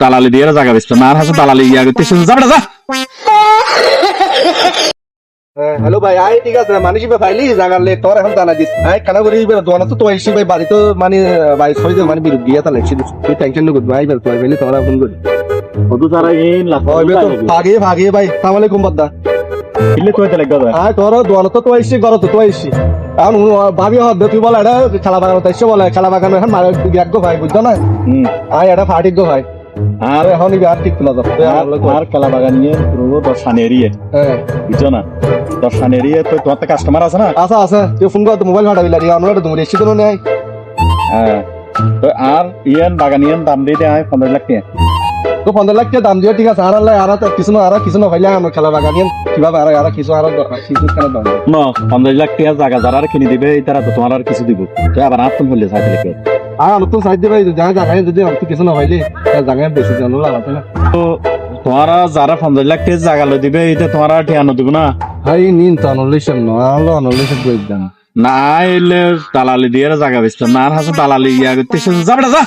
দালালি দিয়ে জায়গা বেচতো না আর হাসে দালালি ইয়া করতে যাবে যা। হ্যালো ভাই আই ঠিক আছে মানুষ ফাইলি জাগালে তোর এখন জানা দিস আই কানা করি দোয়ানা তো তোই ভাই বাড়ি তো মানে ভাই ছয় জন মানে বিরুদ্ধে গিয়া তাহলে তুই টেনশন নো ভাই বেল তোই বেলি তোরা ফোন করি কত সারা এই লাখ ওই তো ভাগে ভাই আসসালামু আলাইকুম বদ্দা কিলে তোই লাগা যায় আই তোর দোয়ানা তো তোই গর তো তোই এখন ভাবি হবে তুই বল এটা খেলা বাগান তাইছে বলে খেলা বাগান এখন মার গো ভাই বুঝছো না আই এটা ফাটিক গো ভাই আর এখন আর ঠিক না আর খেলা বাগান নিয়ে পুরো 10 এরিয়া হ্যাঁ বুঝছো না 10 এরিয়া তো তোমার কাস্টমার আছে না আছে তুই ফোন কর তো মোবাইল ফাটা দিলা আমরা তো রেসি তো নাই হ্যাঁ তো আর ইয়ান বাগানিয়ান দাম দিয়ে দেয় 15 লাখ টাকা তো 15 লাখ টাকা দাম দিয়ে ঠিক আছে আর কিছু না ভাইলে আমরা খেলা বাগানিয়ান কিভাবে আর কিছু কেন দাম না 15 লাখ টাকা জায়গা যারা কিনে দিবে তারা তো তোমার আর কিছু দিব তো আবার আত্ম হলে চাইতে লাগে আর নতুন সাইড দিবে জায়গায় যদি আমি কিছু না ভাইলে জায়গায় বেশি জানো লাগাতে না তো তোমারা যারা 15 লাখ টাকা জায়গা লো দিবে এটা তোমার ঠিয়ানো দিব না ভাই নিন তো অনলিশন না আলো অনলিশন করে দেন না এলে দালালি দিয়ে জায়গা বেচতো না আর হাসে দালালি ইয়া করতে যাবে যা